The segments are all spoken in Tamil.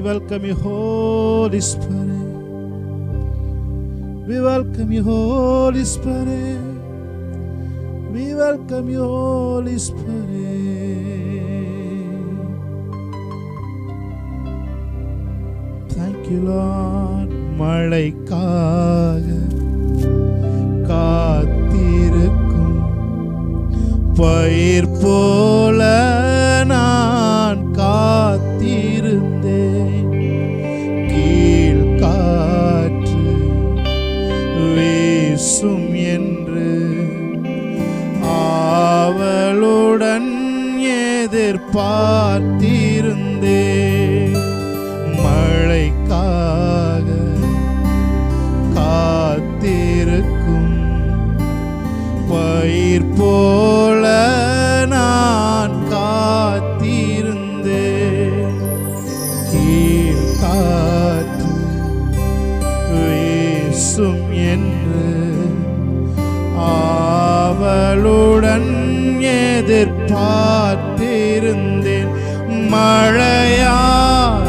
welcome you, Holy Spirit. We welcome you, Holy Spirit. We welcome you, Holy Spirit. Thank you, Lord. மழைக்காக காத்திருக்கும் பயிர் போல நான் காத்திருந்தேன். கீழ் காற்று வீசும் என்று ஆவலுடன் எதிர்பார்த்திருந்தேன். மழைக்காக காத்திருக்கும் பயிர் போல நான் காத்திருந்தேன். கீழ் காற்று வீசும் என்று ஆவலுடன் எதிர்பார்த்திருந்தேன். மழையாக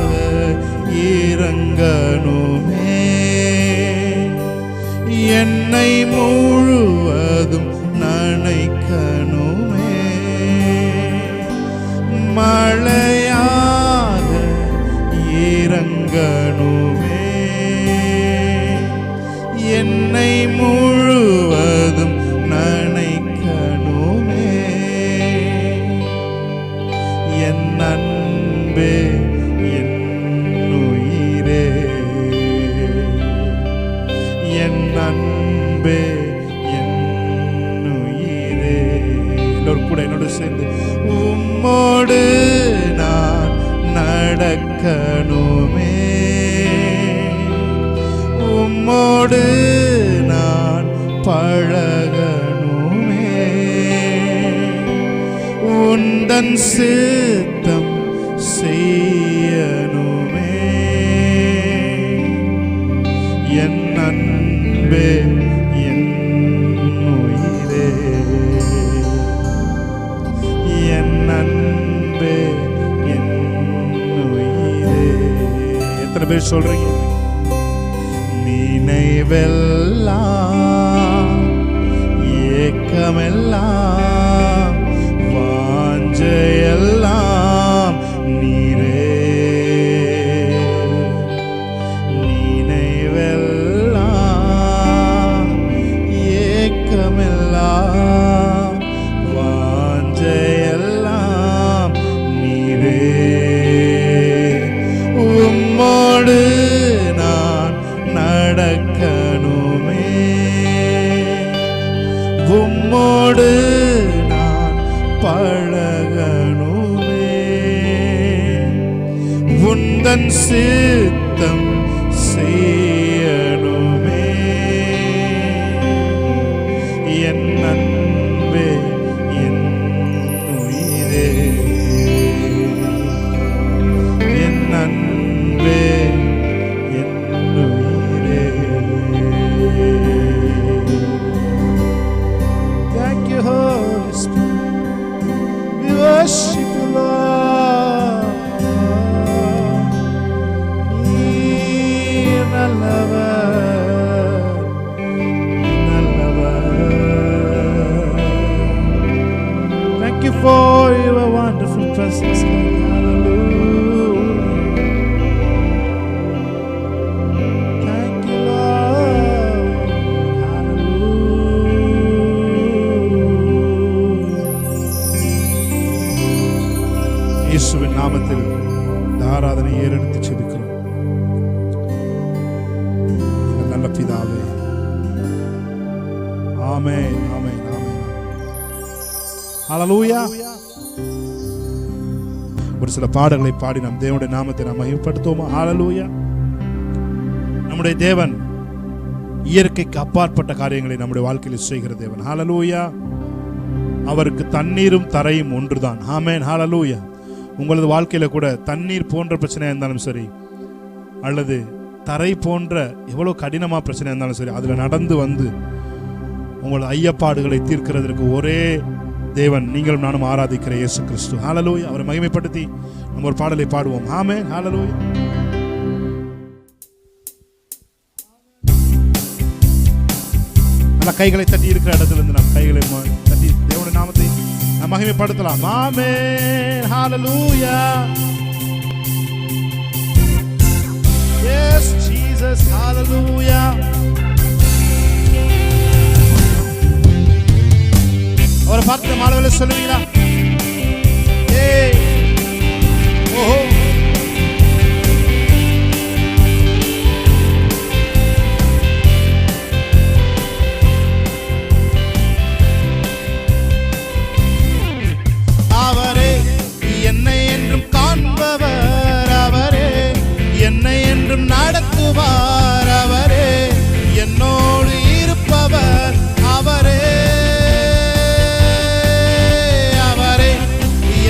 இறங்கணுமே, என்னை முழுவதும் நனைக்கணுமே. மழையாக இறங்கணுமே, என்னை முழுவதும் நனைக்கணுமே. என் அன்பே என் உயிரே, என் அன்பே என் உயிரே. எல்லோரும் கூட என்னோடு சேர்ந்து உம்மோடு நான் நடக்கணுமே, உம்மோடு நான் பழகணுமே. உந்தன் சித்தம் செய்யணுமே. என் அன்பே என் உயிரே, என் அன்பே என் உயிரே. எத்தனை பேர் சொல்றீங்க? நினைவெல்லாம் ஏக்கமெல்லாம் வாஞ்சையெல்லாம் நீரே. நினைவெல்லாம் ஏக்கமெல்லாம் வாஞ்சையெல்லாம் நீரே. உம்மோடு நான் நடக்கணுமே, உம்மோடு நான் பழகணுமே. உந்தன் சித்தம் செய்யணுமே. என் அன்பே என் உயிரே, என் அன்பே என் உயிரே. Thank you, Holy Spirit. We worship you, Lord. You're நல்லவர், நல்லவர். Thank you for your wonderful presence, Lord. Hallelujah. Thank you, Lord. Hallelujah. இயேசுவின் நாமத்தில் இந்த ஆராதனை ஏறெடுத்து ஜெபிக்கிறோம். எங்கள் நல்ல பிதாவே, ஆமென், ஆமென், ஆமென். ஹல்லேலூயா. ஒரு சில பாடல்களை பாடி நம் தேவனுடைய நாமத்தை நாம் மகிமைப்படுத்துவோமா? ஹல்லேலூயா. நம்முடைய தேவன் இயற்கைக்கு அப்பாற்பட்ட காரியங்களை நம்முடைய வாழ்க்கையில் செய்கிற தேவன். ஹல்லேலூயா. அவருக்கு தண்ணீரும் தரையும் ஒன்றுதான். ஆமென், ஹல்லேலூயா. உங்களது வாழ்க்கையில கூட தண்ணீர் போன்ற பிரச்சனையா இருந்தாலும் சரி, அல்லது தரை போன்ற எவ்வளவு கடினமா பிரச்சனை இருந்தாலும் சரி, அதுல நடந்து வந்து உங்களது ஐயப்பாடுகளை தீர்க்கிறதுக்கு ஒரே தேவன் நீங்களும் நானும் ஆராதிக்கிற இயேசு கிறிஸ்து. ஹல்லேலூயா. அவரை மகிமைப்படுத்தி நம்ம ஒரு பாடலை பாடுவோம். ஆமென். ஹல்லேலூயா. நல்ல கைகளை தட்டி இருக்கிற இடத்துல இருந்து நாம் கைகளை தட்டி தேவனுடைய நாமத்தை நாம் மகிமைப்படுத்தலாம். ஆமென். ஹல்லேலூயா. Yes, Jesus. Hallelujah. அவரை பார்த்து மாணவர்களை சொல்லுவீங்களா? ஓஹோ. அவரே என்னை என்றும் காண்பவர், அவரே என்னை என்றும் நடத்துவார், அவரே என்னோடு இருப்பவர், அவரே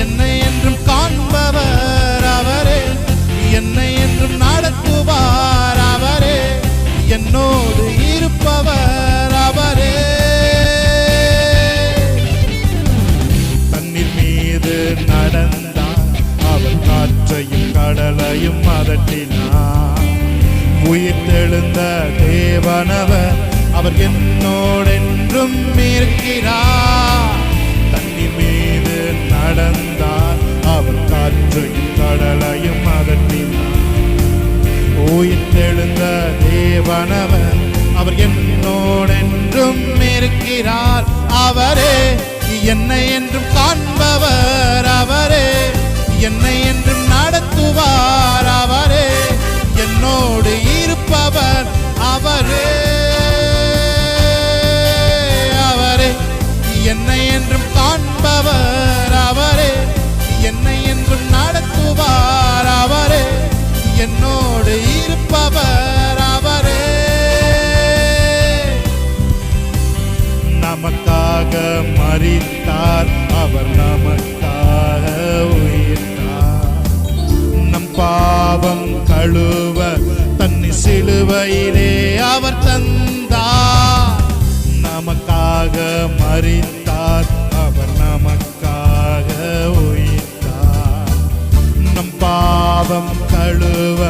என்னை என்றும் காண்பவர், அவரே என்னை என்றும் நடத்துவார், அவரே என்னோடு இருப்பவர், அவரே தண்ணீர் மீது நடந்தார், அவர் காற்றையும் கடலையும் அதட்டினார். உயிர்த்தெழுந்த தேவனவர், அவர் என்னோடென்றும் இருக்கிறார். தண்ணீர் மீது நடந்தார், அவர் காற்றையும் கடலையும் அதட்டினார். உயிர்த்தெழுந்த தேவனவர், அவர் என்னோடென்றும் இருக்கிறார். அவரே என்னை என்றும் காண்பவர், அவரே என்னை என்றும் நடத்துவார், அவரே என்னோடு இருப்பவர், அவரே அவரே என்னை என்றும் காண்பவர், அவரே என்னை என்றும் நடத்துவார், அவரே என்னோடு இருப்பவர், அவரே நமக்காக மரித்தார், அவர் நமக்காக உயிர்த்தார். நம் பாவம் கழுவ தன்னை சிலுவையிலே அவர் தந்தார். நமக்காக மரித்தார், அவர் நமக்காக உயிர்த்தார். நம் பாவம் கழுவ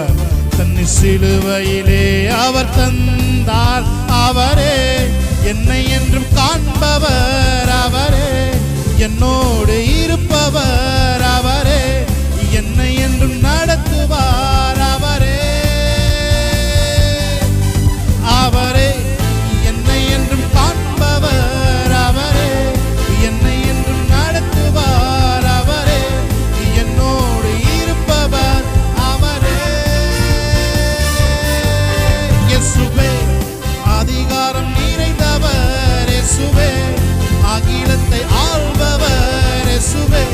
தன்னை சிலுவையிலே அவர் தந்தார். அவரே என்னை என்றும் காண்பவர், அவரே என்னோடு இருப்பவர், அவரே என்னை என்றும் நடத்துவார், அவரே அவரே என்னை என்றும் காண்பவர், அவரே என்னை என்றும் நடத்துவார், அவரே என்னோடு இருப்பவர், அவரே இயேசுவே அதிகாரம் நிறைந்தவர், இயேசுவே அகிலத்தை ஆள்பவர், இயேசுவே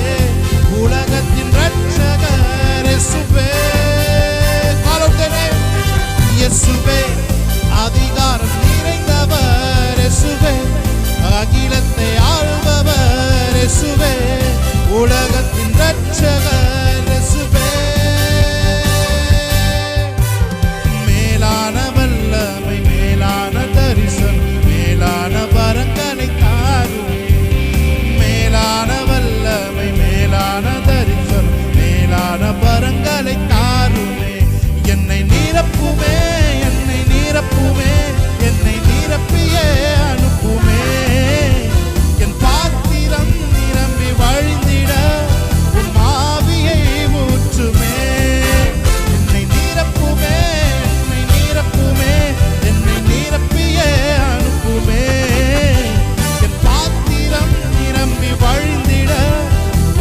உலகத்தின் இரட்சகர், இயேசுவே இயேசுவே அதிகாரம் நிறைந்தவர், இயேசுவே அகிலத்தை ஆள்பவர், இயேசுவே உலகத்தின் இரட்சகர், இயேசுவே மேலான வல்லமை, மேலான தரிசனம், மேலான வரங்களை தாரும். மேலான வல்லமை, மேலான தரிசனம், மேலான வரங்களை தாருமே. என்னை நிரப்புமே, என்னை நிரப்புமே, என்னை நிரப்பியே அனுப்புமே. என் பாத்திரம் நிரம்பி வழிந்திட உன் ஆவியை ஊற்றுமே. என்னை நிரப்புமே, என்னை நிரப்புமே, என்னை நிரப்பியே அனுப்புமே. என் பாத்திரம் நிரம்பி வழிந்திட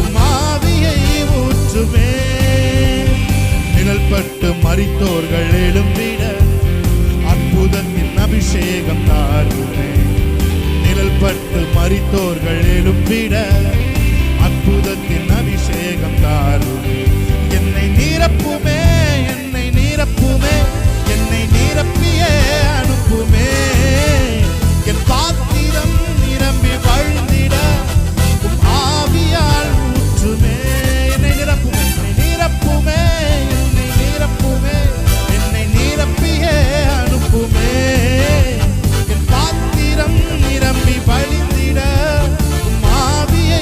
உன் ஆவியை ஊற்றுமே. நிழல்பட்டு மரித்தோர்கள் எழும்பிட அற்புதத்தின் அபிஷேகம் தாருமே. நிழல்பட்டு மரித்தோர்கள் எழும்பிட அற்புதத்தின் அபிஷேகம் தாருமே. என்னை நிரப்புமே, என்னை நிரப்புமே, என்னை நிரப்பியே அனுப்புமே. என் பாத்திரம் நிரம்பி வழிந்திட உம் ஆவியால் ஊற்றுமே. என்னை நிரப்புமே, என்னை நிரப்புமே, என்னை நிரப்புமே, என்னை நிரப்பியே அனுப்புமே. என் பாத்திரம் நிரம்பி வழிந்திட உம் ஆவியை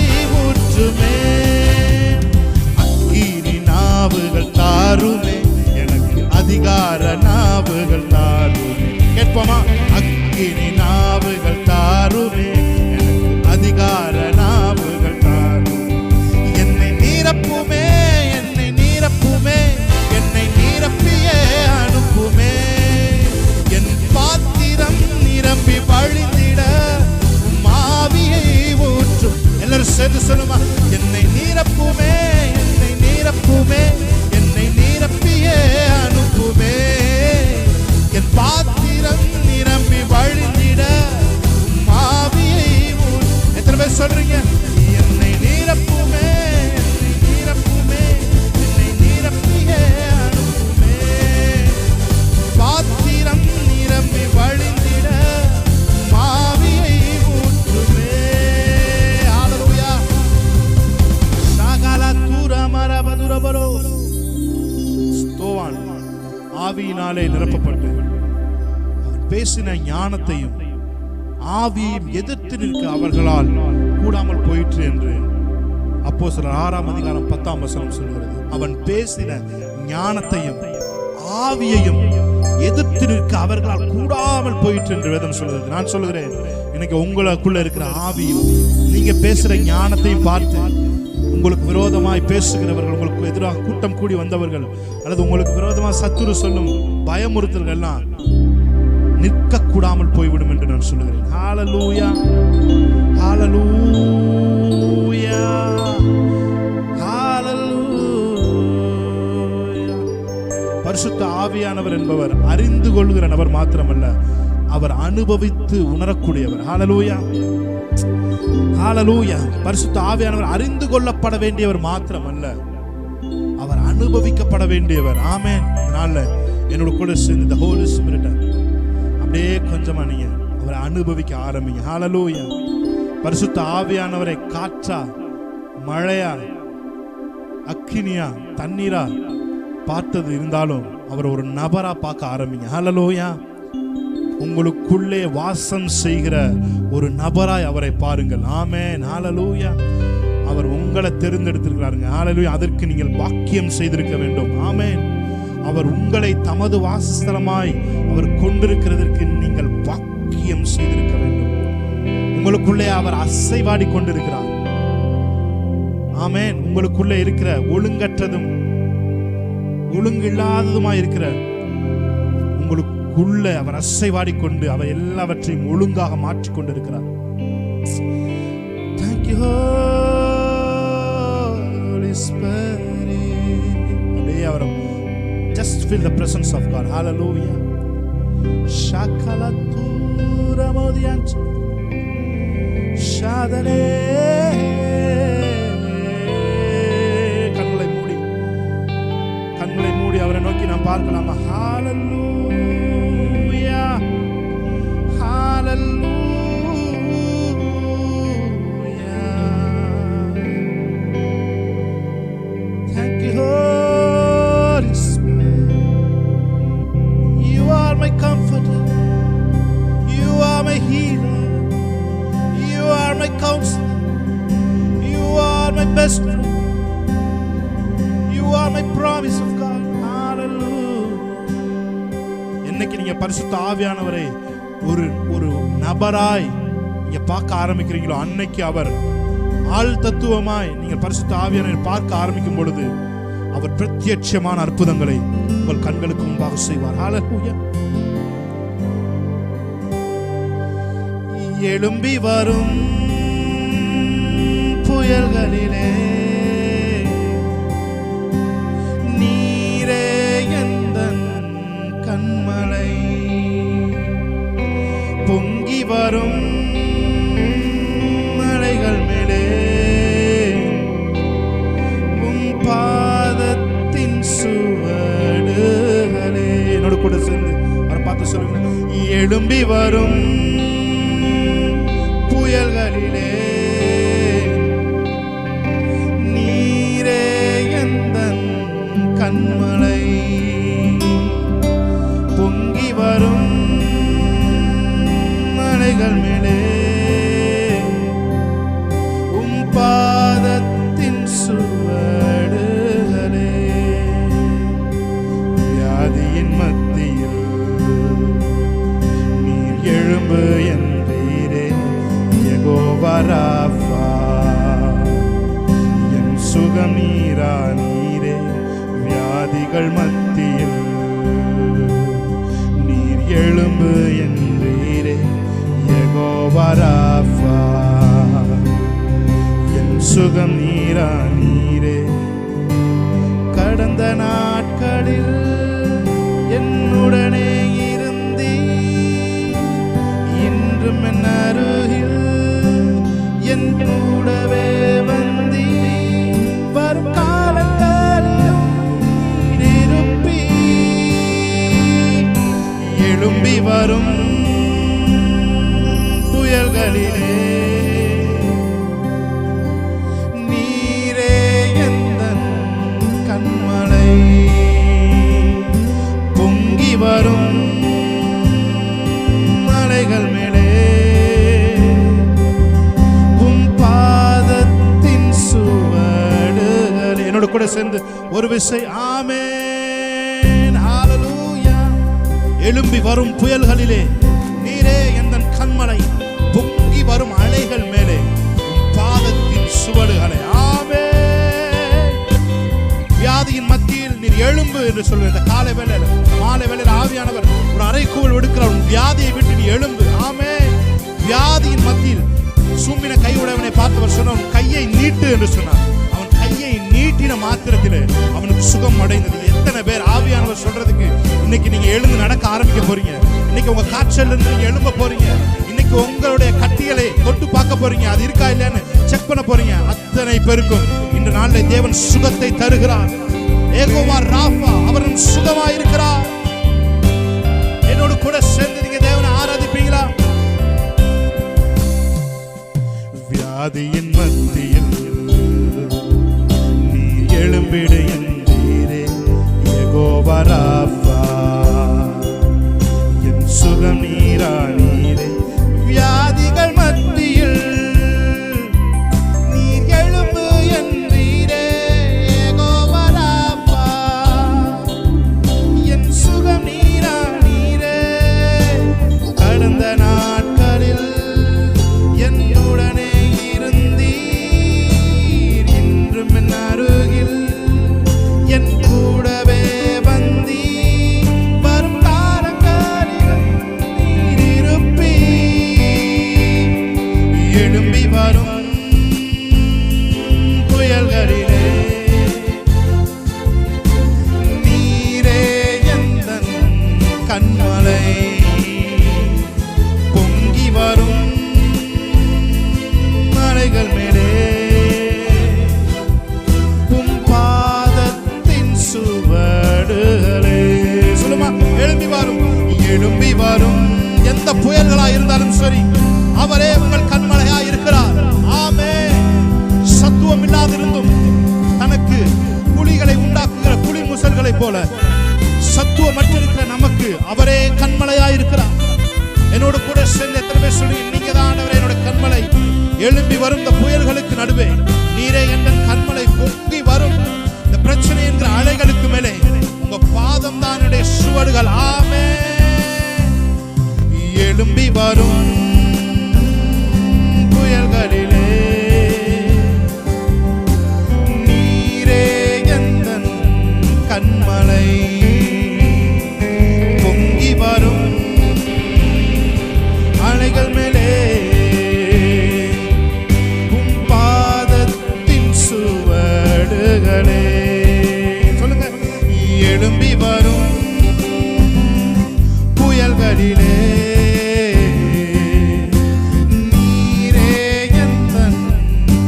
சேர்ந்து சொல்லுமா, என்னை நீரப்புமே, என்னை நீரப்புமே, என்னை நீரப்பியே அனுப்புமே, என் பாத்திரம் நிரம்பி வழிந்திட ஆவியை. எத்தனை பேர் சொல்றீங்க, என்னை நீரப்புமே, என்னை நீரப்புமே, என்னை நீரப்பியே அனுப்புமே, பாத்திரம் நிரம்பி வழிந்திட ஆவியை ஊற்றுமே. ஹல்லேலூயா. சகல துரமரபதுரபரோ ஸ்தோவான் ஆவியினாலே நிரப்பப்பட்டு அவன் பேசின ஞானத்தையும் ஆவியையும் எதிர்த்து நிற்க அவர்களால் கூடாமல் போயிற்று என்று அப்போஸ்தலர் 6ஆம் அதிகாரம் 10ஆம் வசனம் சொல்கிறது. அவன் பேசின ஞானத்தையும் ஆவியையும் எதிர்த்து நிற்க அவர்களால் கூடாமல் போயிற்று என்று வேதம் சொல்கிறது. நான் சொல்லுகிறேன், இன்னைக்கு உங்களுக்குள்ள இருக்கிற ஆவியும் நீங்க பேசுற ஞானத்தையும் பார்த்து உங்களுக்கு விரோதமாய் பேசுகிறவர்கள், உங்களுக்கு எதிராக கூட்டம் கூடி வந்தவர்கள், அல்லது உங்களுக்கு விரோதமாக சத்துரு சொல்லும் பயமுறுத்தல்கள் எல்லாம் நிற்க கூடாமல் போய்விடும் என்று நான் சொல்லுகிறேன். ஹல்லேலூயா, ஹல்லேலூயா, ஹல்லேலூயா. பரிசுத்த ஆவியானவர் என்பவர் அறிந்து கொள்கிற நபர் மாத்திரமல்ல, அவர் அனுபவித்து உணரக்கூடியவர். ஹல்லேலூயா, ஹல்லேலூயா. பரிசுத்த ஆவியானவர் அறிந்து கொள்ளப்பட வேண்டியவர் மாத்திரமல்ல, அவர் அனுபவிக்கப்பட வேண்டியவர். ஆமென். அதனால என்னோட கூட சேர்ந்து the Holy Spirit அப்படியே கொஞ்சமா நீங்க அவரை அனுபவிக்க ஆரம்பிங்க. ஹல்லேலூயா. பரிசுத்த ஆவியானவரை காற்றா, மழையா, அக்கினியா, தண்ணீரா பார்த்தது இருந்தாலும் அவர் ஒரு நபரா பார்க்க ஆரம்பிங்க. ஹல்லேலூயா. உங்களுக்குள்ளே வாசம் செய்கிற ஒரு நபராய் அவரை பாருங்கள். ஆமென். ஹல்லேலூயா. அவர் உங்களை தெரிந்தெடுத்திருக்கிறாருங்க. ஹல்லேலூயா. அதற்கு நீங்கள் பாக்கியம் செய்திருக்க வேண்டும். ஆமென். அவர் உங்களை தமது வாசஸ்தலமாய் அவர் கொண்டிருக்கிறதற்கு நீங்கள் பாக்கியம் செய்திருக்க வேண்டும். உங்களுக்குள்ளே அவர் அசைவாடி கொண்டிருக்கிறார். ஆமென். உங்களுக்குள்ளே இருக்கிற ஒழுங்கற்றதும் ஒழுங்கில்லாததுமாய் இருக்கிற உங்களுக்குள்ள அவர் அசைவாடி கொண்டு அவர் எல்லாவற்றையும் ஒழுங்காக மாற்றிக் கொண்டிருக்கிறார். Thank you Holy Spirit. அப்படியே அவர் just feel the presence of God. Hallelujah. Shakalatura modianch shadale. கண்களை மூடி அவரை நோக்கி நாம் பார்க்கலாமா? Hallelujah, Hallelujah. Thank you Holy Spirit. You are my comforter, you are my healer, you are my counselor, you are my best friend, you are my promise of God. Hallelujah. இன்னைக்கு நீங்க பரிசுத்த ஆவியானவரை ஒரு நபராய் நீங்க பார்க்க ஆரம்பிக்கிறீங்களோ, அன்னைக்கு அவர் ஆள் தத்துவமாய் நீங்க பரிசுத்த ஆவியானவரை பார்க்க ஆரம்பிக்கும் பொழுது அவர் பிரத்யட்சமான அற்புதங்களை உங்கள் கண்களுக்கு முன்பாக செய்வார். ஹல்லேலூயா. எழும்பி வரும் புயல்களிலே நீரே எந்தன் கண்மலை, பொங்கி வரும் மலைகள் மேலே உம் பாதத்தின் சுவடுகளே. என்னோட கூட சேர்ந்து அவரை பார்த்து சொல்லுங்க, எழும்பி வரும் புயல்களிலே நீரே எந்தன் கண்மலை, பொங்கி வரும் மலைகள் மேலே உம் பாதத்தின் சுவடுகளே. வியாதியின் மத்தியில் நீர் எழும்பு என்றீரே யெகோவா ராஃபா, என் சுகம் நீரா நீரே. வியாதிகள் மத்தியில் நீர் எழும்பு என்றீரே யெகோவா ராஃபா, என் சுகம் நீரா நீரே. கடந்த நாட்களில் என்னுடனே இருந்தீ, இன்றும் என் அருகில் என் கூடவே வந்தீ. வரும் காலங்களிலும் இருப்பீ, எழும்பி வரும் புயல்களிலே நீரே எந்தன் கண்மலை. பொங்கி வரும் மலைகள் மேலே உம் பாதத்தின் சுவடுகள். என்னோட கூட சேர்ந்து ஒரு விசை ஆமென் ஹல்லேலூயா. எழும்பி வரும் புயல்களிலே நீரே எந்தன் கண்மலை. பொங்கி வரும் அலைகள் மேலே பாதத்தின் சுவடுகளை. ஆமென். வியாதியின் மத்தியில் நீர் எழும்பு என்று சொல்ற இந்த காலை வேளையில மாலை வேளையில ஆவியானவர் ஒரு அறைக்கூவல் விடுக்கிறார். வியாதியை விட்டு நீ எழும்பு. ஆமென். வியாதியின் மத்தியில் சூம்பின கையுடையவனை பார்த்தவர் சொன்னார், கையை நீட்டு என்று சொன்னார். அவன் கையை நீட்டின மாத்திரத்திலே அவனுக்கு சுகம் அடைந்தது. எத்தனை பேர் ஆவியானவர் சொல்றதுக்கு இன்னைக்கு நீங்க எழுந்து நடக்க ஆரம்பிக்க போறீங்க. இன்னைக்கு உங்க காய்ச்சல் இருந்து நீங்க எழும்ப போறீங்க. இன்னைக்கு உங்களுடைய கட்டிகளை தொட்டு பார்க்க போறீங்க, அது இருக்கா இல்லையான்னு செக் பண்ண போறீங்க. அத்தனை பேருக்கும் இந்த நாளில் தேவன் சுகத்தை தருகிறார். யெகோவா ராஃபா, அவரும் சுகமா இருக்கிறார். என்னோடு கூட சேர்ந்து நீங்க தேவனை ஆராதிப்பீங்களா? வியாதியின் மத்தியில் நீ எழும்பிடு என்றீரே. யெகோவா ராஃபா, என் சுகம் நீரா நீரே. வியாதிகள் மத்தியில் நீர் எழும்பு என்றீரே. யெகோவா ராஃபா, என் சுகம் நீரா நீரே. கடந்த நாட்களில் என்னுடனே இருந்தீர், இன்றும் என் அருகில் என் கூடவே வந்தீர். வரும் காலங்களில் நீர் இருப்பீர், எழும்பி வரும் புயல்களிலே நீரே எந்தன் கண்மலை. பொங்கி வரும் மலைகள் மேலே உம் பாதத்தின் சுவடுகளே. சொல்லுமா, எழும்பி வரும். எழும்பி வரும் எந்த புயல்களா இருந்தாலும் சரி, அவரே உங்கள் கண்மலையா இருக்கிறார். ஆமென். சத்துவம் இல்லாதிருந்தும் தனக்கு குழிகளை உண்டாக்குகிற குழி முசல்களை போல சத்துவமற்றிருக்கிற நமக்கு அவரே கண்மலையா இருக்கிறார். என்னோட கூட சேர்ந்து எத்தனை பேர் சொல்லி, நீங்க தான் ஆண்டவரே என்னோட கண்மலை. எழும்பி வரும் இந்த புயல்களுக்கு நடுவே நீரே என் கண்மலை. பொங்கி வரும் இந்த பிரச்சனை என்கிற அலைகளுக்கு மேலே உங்க பாதம் தான் என்னுடைய சுவடுகள். ஆமென். எழும்பி வரும் புயல்களிலே நீரே எந்தன் கண்மலை. பொங்கி வரும் அலைகள் மேலே உம் பாதத்தின் சுவடுகளே. சொல்லுங்க, எழும்பி வரும் புயல்களிலே நீரே எந்தன்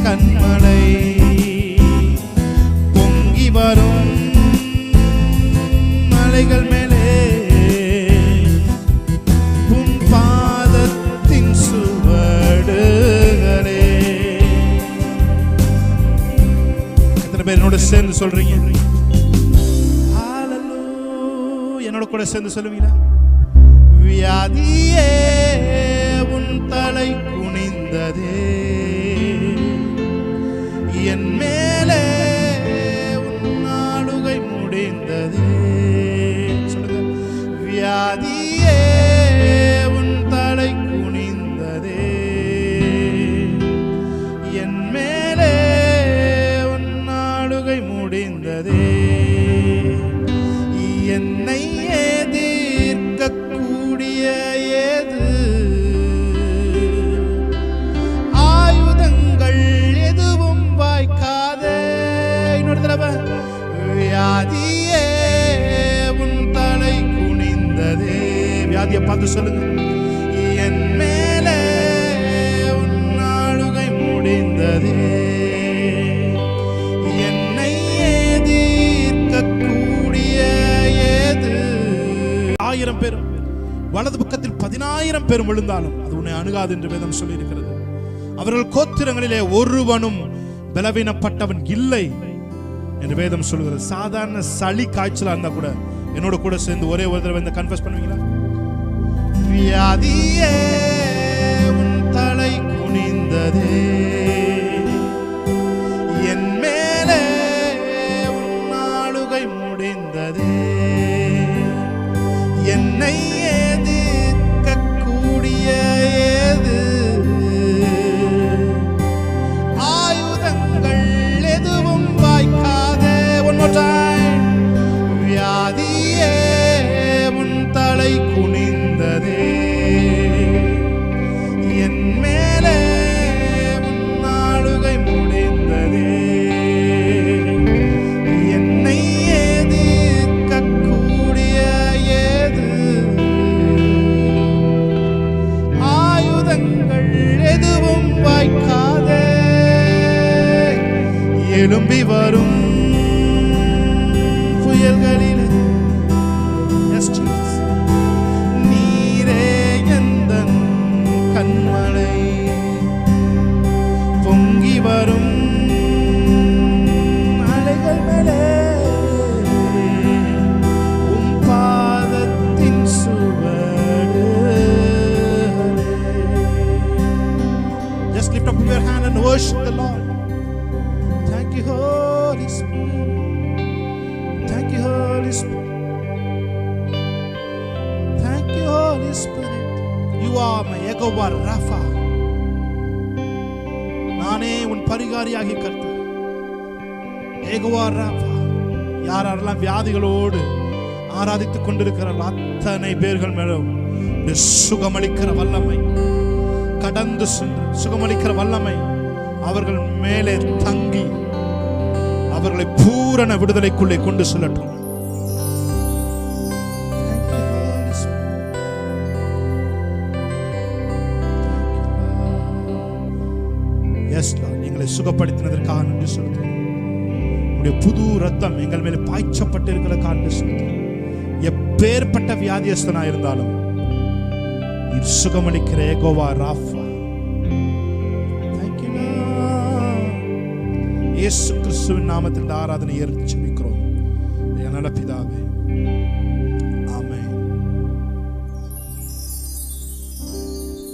கண்மலை. பொங்கி வரும் மலைகள் மேலே உம் பாதத்தின் சுவடுகளே. எத்தனை பேர் என்னோட சேர்ந்து சொல்றீங்க? ஹல்லேலூயா. என்னோட கூட சேர்ந்து சொல்லுவீங்களா? வியாதியே உன் தலை குனிந்ததே, என் மேலே உன் ஆளுகை முடிந்ததே. சொல்லுங்க, வியாதியே உன் தலை குனிந்ததே, என் மேலே உன் ஆளுகை முடிந்ததே. என்னை எதிர்க்கக்கூடிய ஏது ஆயுதம் பார்த்து சொல்லுங்க, என் மேலே உன் ஆளுகை முடிந்ததே, என்னை எதிர்க்கக்கூடிய ஏது. 1000 பேரும் வலது பக்கத்தில் 10,000 பேரும் விழுந்தாலும் அது உன்னை அணுகாது என்று வேதம் சொல்லி இருக்கிறது. அவர்கள் கோத்திரங்களிலே ஒருவனும் பலவீனப்பட்டவன் இல்லை என்று வேதம் சொல்கிறது. சாதாரண சளி காய்ச்சலா இருந்தா கூட என்னோட கூட சேர்ந்து ஒரே ஒரு தடவை இந்த கன்ஃபஸ் பண்ணுவீங்களா? வியாதியே உன் தலை குனிந்ததே, என் மேலே உன் ஆளுகை முடிந்ததே, என்னை எதிர்க்கக்கூடிய ஏது ஆயுதங்கள் எதுவும் வாய்க்காதே. One more time. வியாதியே உன் தலை குனிந்ததே, என் மேலே உன் ஆளுகை முடிந்ததே, என்னை எதிர்க்கக்கூடிய ஏது ஆயுதங்கள் எதுவும் வாய்க்காதே. எழும்பி வரும் புயல்களிலே நீரே எந்தன் கண்மலை, பொங்கி வரும் அலைகள் மேலே உம் பாதத்தின் சுவடு. Just lift up your hand and worship the Lord. Thank you, Holy Spirit. Thank you, Holy Spirit. Thank you, Holy Spirit. You are my Jehovah Rapha. நானே உன் பரிகாரியாகிய கர்த்தர். Jehovah Rapha. யாரெல்லாம் வியாதிகளோடு ஆராதித்துக் கொண்டிருக்கிறார்கள் அத்தனை பேர்கள் மேலும் சுகமளிக்கிற வல்லமை, கடந்து சென்று சுகமளிக்கிற வல்லமை அவர்கள் மேலே தங்கி அவர்களை பூரண விடுதலைக்குள்ளே கொண்டு செல்லட்டும். எங்களை சுகப்படுத்தினதற்காக நன்றி செலுத்துகிறோம். உங்களுடைய புது ரத்தம் எங்கள் மேலே பாய்ச்சப்பட்டு இருக்கிறதற்காக நன்றி செலுத்துகிறோம். எப்பேற்பட்ட வியாதியஸ்தனா இருந்தாலும் நீர் சுகமளிக்கிற யெகோவா ராஃபா. இயேசு கிறிஸ்துவின் நாமத்தில் ஆராதனை ஏற்று ஜெபிக்கிறோம். நல்ல